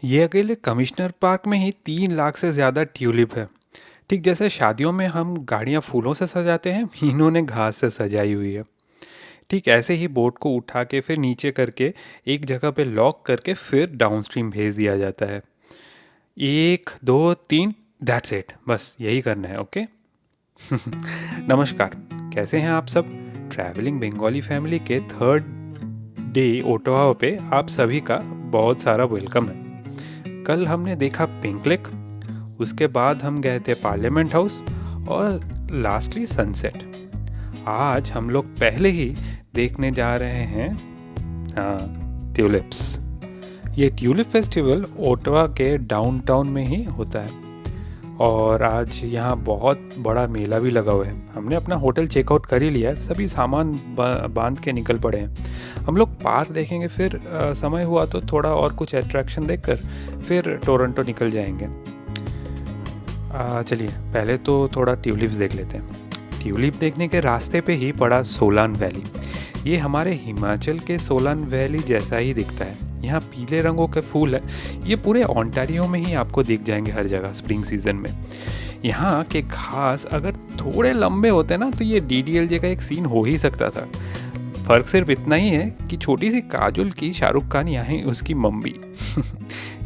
ये अकेले commissioner park में ही 3 लाख से ज़्यादा ट्यूलिप है। ठीक जैसे शादियों में हम गाड़ियाँ फूलों से सजाते हैं, इन्होंने घास से सजाई हुई है। ठीक ऐसे ही बोट को उठा के फिर नीचे करके एक जगह पे लॉक करके फिर डाउनस्ट्रीम भेज दिया जाता है। 1 2 3, दैट्स इट, बस यही करना है। ओके। नमस्कार, कैसे हैं आप सब? ट्रैवलिंग बंगाली फैमिली के थर्ड डे ओटावा पे आप सभी का बहुत सारा वेलकम है। कल हमने देखा पिंक लेक, उसके बाद हम गए थे पार्लियामेंट हाउस और लास्टली सनसेट। आज हम लोग पहले ही देखने जा रहे हैं, हाँ, ट्यूलिप्स। ये ट्यूलिप फेस्टिवल ओटावा के डाउनटाउन में ही होता है और आज यहाँ बहुत बड़ा मेला भी लगा हुआ है। हमने अपना होटल चेकआउट कर ही लिया है, सभी सामान बांध के निकल पड़े हैं। हम लोग पार्क देखेंगे, फिर समय हुआ तो थोड़ा और कुछ अट्रैक्शन देखकर फिर टोरंटो निकल जाएंगे। चलिए पहले तो थोड़ा ट्यूलिप्स देख लेते हैं। ट्यूलिप देखने के रास्ते पे ही पड़ा सोलान वैली। ये हमारे हिमाचल के सोलान वैली जैसा ही दिखता है। यहाँ पीले रंगों के फूल है। ये पूरे ओंटारियो में ही आपको दिख जाएंगे हर जगह स्प्रिंग सीजन में। यहाँ के घास अगर थोड़े लंबे होते ना तो ये DDLJ का एक सीन हो ही सकता था। फ़र्क सिर्फ इतना ही है कि छोटी सी काजुल की शाहरुख खान, यहाँ है उसकी मम्मी।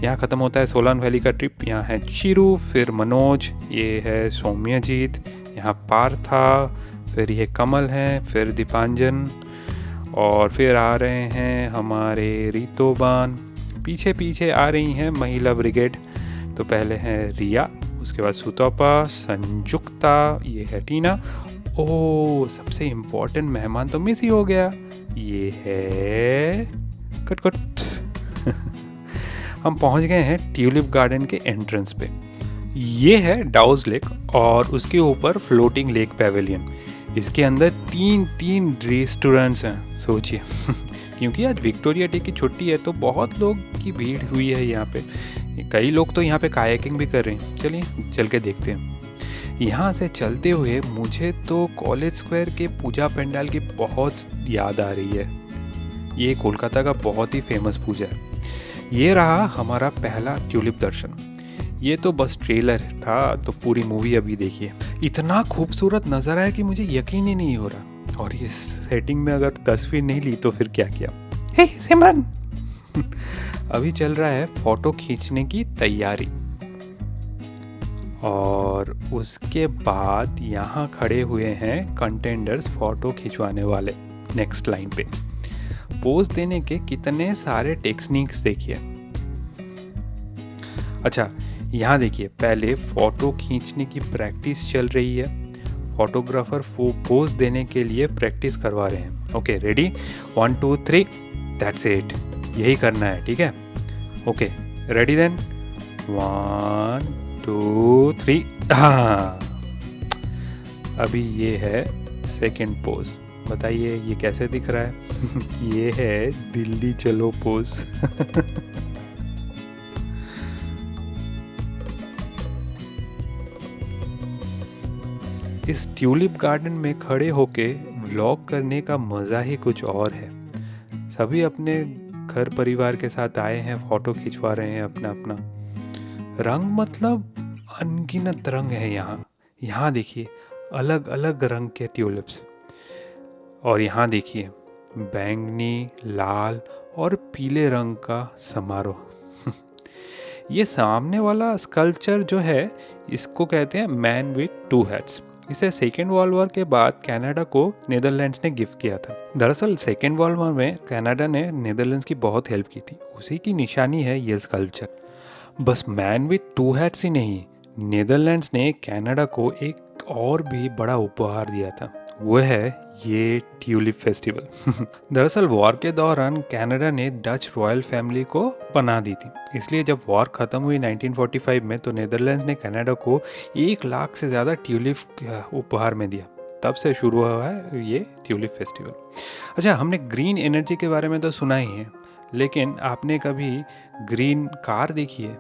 यहाँ ख़त्म होता है सोलान वैली का ट्रिप। यहाँ है चिरू, फिर मनोज, ये है सौम्यजीत, यहाँ पार्था, फिर ये कमल हैं, फिर दीपांजन, और फिर आ रहे हैं हमारे रितोबान। पीछे पीछे आ रही हैं महिला ब्रिगेड। तो पहले हैं रिया, उसके बाद सुतोपा, संजुक्ता, ये है टीना। ओ, सबसे इम्पोर्टेंट मेहमान तो मिस ही हो गया, ये है कट कट। हम पहुंच गए हैं ट्यूलिप गार्डन के एंट्रेंस पे। ये है डाउज लेक और उसके ऊपर फ्लोटिंग लेक पेविलियन। इसके अंदर 3 रेस्टोरेंट्स हैं, सोचिए। क्योंकि आज विक्टोरिया डे की छुट्टी है तो बहुत लोग की भीड़ हुई है यहाँ पे। कई लोग तो यहाँ पे कायाकिंग भी कर रहे हैं। चलिए चल के देखते हैं। यहाँ से चलते हुए मुझे तो कॉलेज स्क्वायर के पूजा पंडाल की बहुत याद आ रही है। ये कोलकाता का बहुत ही फेमस पूजा है। ये रहा हमारा पहला ट्यूलिप दर्शन। ये तो बस ट्रेलर था, तो पूरी मूवी अभी देखिए। इतना खूबसूरत नज़ारा है कि मुझे यकीन ही नहीं हो रहा। और ये सेटिंग में अगर तस्वीर नहीं ली तो फिर क्या किया। हे सिमरन। अभी चल रहा है फ़ोटो खींचने की तैयारी। और उसके बाद यहाँ खड़े हुए हैं कंटेंडर्स फ़ोटो खिंचवाने वाले नेक्स्ट लाइन पे। पोज देने के कितने सारे टेक्निक्स देखिए। अच्छा, यहाँ देखिए, पहले फ़ोटो खींचने की प्रैक्टिस चल रही है। फोटोग्राफर पोज देने के लिए प्रैक्टिस करवा रहे हैं। Okay, ready, 1 2 3, that's it. यही करना है, ठीक है? Okay, ready then, 1 2 3। हाँ, अभी ये है सेकंड पोज। बताइए ये कैसे दिख रहा है? ये है दिल्ली चलो पोज। इस ट्यूलिप गार्डन में खड़े होके व्लॉग करने का मज़ा ही कुछ और है। सभी अपने घर परिवार के साथ आए हैं, फ़ोटो खिंचवा रहे हैं अपना अपना। रंग मतलब अनगिनत रंग है यहाँ। यहाँ देखिए, अलग अलग रंग के ट्यूलिप्स। और यहाँ देखिए, बैंगनी, लाल और पीले रंग का समारोह। ये सामने वाला स्कल्पचर जो है, इसको कहते हैं मैन विथ 2 हेड्स। इसे सेकेंड वर्ल्ड वॉर के बाद कनाडा को नीदरलैंड्स ने गिफ्ट किया था। दरअसल सेकेंड वर्ल्ड वॉर में कनाडा ने नीदरलैंड्स की बहुत हेल्प की थी, उसी की निशानी है ये स्कल्पचर। बस मैन विथ 2 हेड्स ही नहीं, नीदरलैंड्स ने कनाडा को एक और भी बड़ा उपहार दिया था, वो है ये ट्यूलिप फेस्टिवल। दरअसल वॉर के दौरान कनाडा ने डच रॉयल फैमिली को पनाह दी थी। इसलिए जब वॉर ख़त्म हुई 1945 में, तो नीदरलैंड्स ने कनाडा को 1 लाख से ज़्यादा ट्यूलिप उपहार में दिया। तब से शुरू हुआ है ये ट्यूलिप फेस्टिवल। अच्छा, हमने ग्रीन एनर्जी के बारे में तो सुना ही है, लेकिन आपने कभी ग्रीन कार देखी है?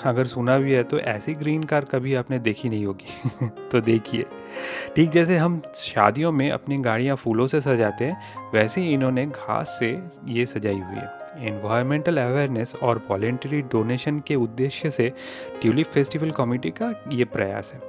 अगर सुना भी है तो ऐसी ग्रीन कार कभी आपने देखी नहीं होगी। तो देखिए, ठीक जैसे हम शादियों में अपनी गाड़ियाँ फूलों से सजाते हैं, वैसे ही इन्होंने घास से ये सजाई हुई है। एनवायरमेंटल अवेयरनेस और वॉलेंटरी डोनेशन के उद्देश्य से ट्यूलिप फेस्टिवल कमेटी का ये प्रयास है।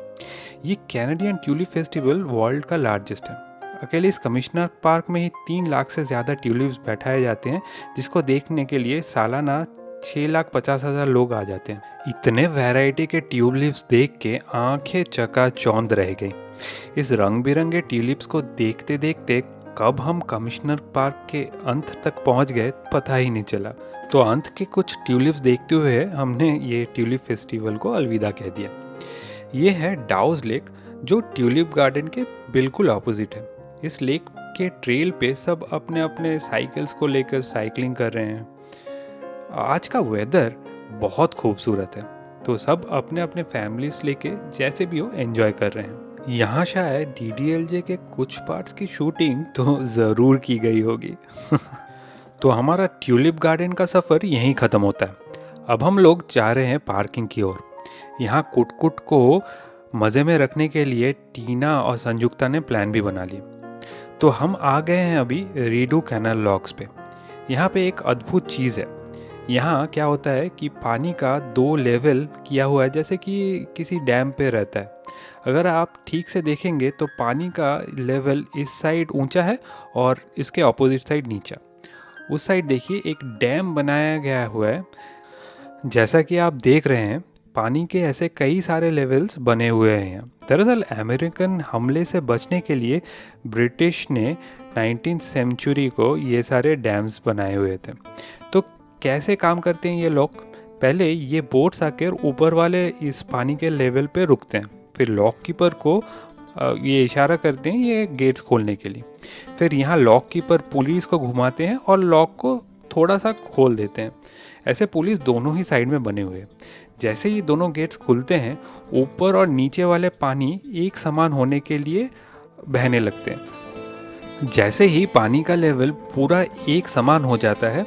ये कैनेडियन ट्यूलिप फेस्टिवल वर्ल्ड का लार्जेस्ट है। अकेले इस कमिश्नर पार्क में ही 3 लाख से ज़्यादा ट्यूलिप्स बैठाए जाते हैं, जिसको देखने के लिए सालाना 6,50,000 लोग आ जाते हैं। इतने वैरायटी के ट्यूलिप्स देख के आंखें चकाचौंध रह गई। इस रंग बिरंगे ट्यूलिप्स को देखते देखते कब हम कमिश्नर पार्क के अंत तक पहुंच गए पता ही नहीं चला। तो अंत के कुछ ट्यूलिप्स देखते हुए हमने ये ट्यूलिप फेस्टिवल को अलविदा कह दिया। ये है डाउज लेक, जो ट्यूलिप गार्डन के बिल्कुल ऑपोजिट है। इस लेक के ट्रेल पे सब अपने अपने साइकिल्स को लेकर साइकिलिंग कर रहे हैं। आज का वेदर बहुत खूबसूरत है, तो सब अपने अपने फैमिलीज लेके जैसे भी हो एंजॉय कर रहे हैं। यहाँ शायद DDLJ के कुछ पार्ट्स की शूटिंग तो ज़रूर की गई होगी। तो हमारा ट्यूलिप गार्डन का सफ़र यहीं ख़त्म होता है। अब हम लोग जा रहे हैं पार्किंग की ओर। यहाँ कुट-कुट को मज़े में रखने के लिए टीना और संयुक्ता ने प्लान भी बना लिया। तो हम आ गए हैं अभी रीडू कैनाल लॉक्स पे। यहाँ पे एक अद्भुत चीज़ है। यहाँ क्या होता है कि पानी का 2 लेवल किया हुआ है, जैसे कि किसी डैम पे रहता है। अगर आप ठीक से देखेंगे तो पानी का लेवल इस साइड ऊंचा है और इसके ऑपोजिट साइड नीचा। उस साइड देखिए एक डैम बनाया गया हुआ है। जैसा कि आप देख रहे हैं, पानी के ऐसे कई सारे लेवल्स बने हुए हैं। दरअसल अमेरिकन हमले से बचने के लिए ब्रिटिश ने 19th सेंचुरी को ये सारे डैम्स बनाए हुए थे। तो कैसे काम करते हैं ये लोग? पहले ये बोट्स आकर ऊपर वाले इस पानी के लेवल पे रुकते हैं, फिर लॉक कीपर को ये इशारा करते हैं ये गेट्स खोलने के लिए। फिर यहाँ लॉक कीपर पुलिस को घुमाते हैं और लॉक को थोड़ा सा खोल देते हैं। ऐसे पुलिस दोनों ही साइड में बने हुए हैं। जैसे ही दोनों गेट्स खुलते हैं, ऊपर और नीचे वाले पानी एक समान होने के लिए बहने लगते हैं। जैसे ही पानी का लेवल पूरा एक समान हो जाता है,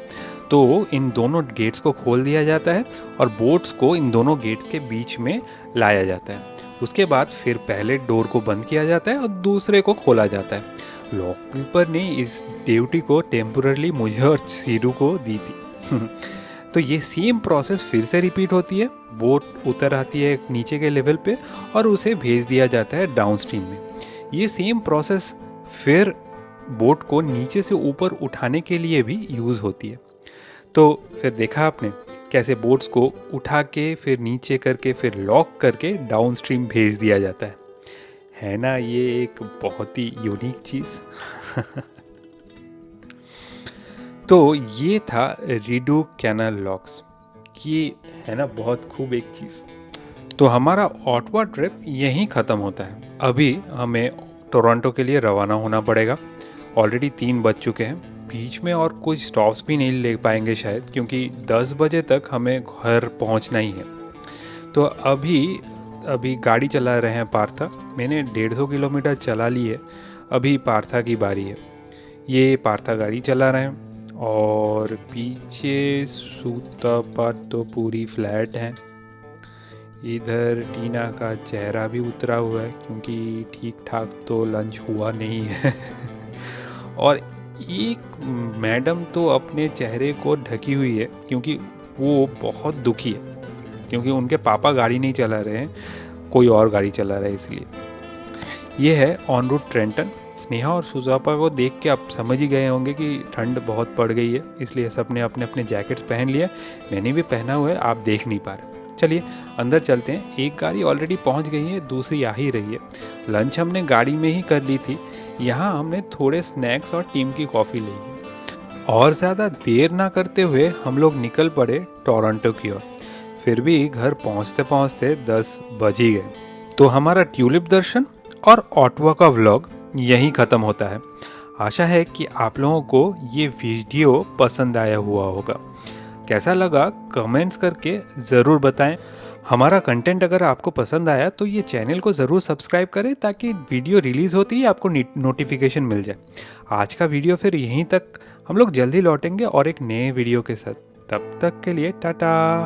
तो इन दोनों गेट्स को खोल दिया जाता है और बोट्स को इन दोनों गेट्स के बीच में लाया जाता है। उसके बाद फिर पहले डोर को बंद किया जाता है और दूसरे को खोला जाता है। लॉक कीपर ने इस ड्यूटी को टेम्पोरली मुझे और सीरू को दी थी। तो ये सेम प्रोसेस फिर से रिपीट होती है। बोट उतर आती है नीचे के लेवल पे और उसे भेज दिया जाता है डाउनस्ट्रीम में। ये सेम प्रोसेस फिर बोट को नीचे से ऊपर उठाने के लिए भी यूज़ होती है। तो फिर देखा आपने कैसे बोट्स को उठा के फिर नीचे करके फिर लॉक करके डाउनस्ट्रीम भेज दिया जाता है ना? ये एक बहुत ही यूनिक चीज़। तो ये था रीडू कैनाल लॉक्स। ये है ना बहुत खूब एक चीज़। तो हमारा ऑटवा ट्रिप यहीं ख़त्म होता है। अभी हमें टोरंटो के लिए रवाना होना पड़ेगा। ऑलरेडी 3 बज चुके हैं। बीच में और कुछ स्टॉप्स भी नहीं ले पाएंगे शायद, क्योंकि 10 बजे तक हमें घर पहुंचना ही है। तो अभी गाड़ी चला रहे हैं पार्था। मैंने 150 किलोमीटर चला ली है। अभी पार्था की बारी है। ये पार्था गाड़ी चला रहे हैं और पीछे सूता पार्ट तो पूरी फ्लैट है। इधर टीना का चेहरा भी उतरा हुआ है, क्योंकि ठीक ठाक तो लंच हुआ नहीं है। और एक मैडम तो अपने चेहरे को ढकी हुई है, क्योंकि वो बहुत दुखी है, क्योंकि उनके पापा गाड़ी नहीं चला रहे हैं, कोई और गाड़ी चला रहा है इसलिए। ये है ऑन रूट ट्रेंटन। स्नेहा और सुजापा को देख के आप समझ ही गए होंगे कि ठंड बहुत पड़ गई है, इसलिए सबने अपने अपने जैकेट्स पहन लिए। मैंने भी पहना हुआ है, आप देख नहीं पा रहे। चलिए अंदर चलते हैं। एक गाड़ी ऑलरेडी पहुंच गई है, दूसरी आ ही रही है। लंच हमने गाड़ी में ही कर ली थी। यहाँ हमने थोड़े स्नैक्स और टीम की कॉफ़ी ली है। और ज़्यादा देर ना करते हुए हम लोग निकल पड़े टोरंटो की ओर। फिर भी घर पहुँचते पहुँचते 10 बज ही गए। तो हमारा ट्यूलिप दर्शन और ऑटवा का व्लॉग यहीं ख़त्म होता है। आशा है कि आप लोगों को ये वीडियो पसंद आया हुआ होगा। कैसा लगा कमेंट्स करके ज़रूर बताएं। हमारा कंटेंट अगर आपको पसंद आया तो ये चैनल को ज़रूर सब्सक्राइब करें ताकि वीडियो रिलीज़ होती ही आपको नोटिफिकेशन मिल जाए। आज का वीडियो फिर यहीं तक, हम लोग जल्दी लौटेंगे और एक नए वीडियो के साथ। तब तक के लिए टाटा।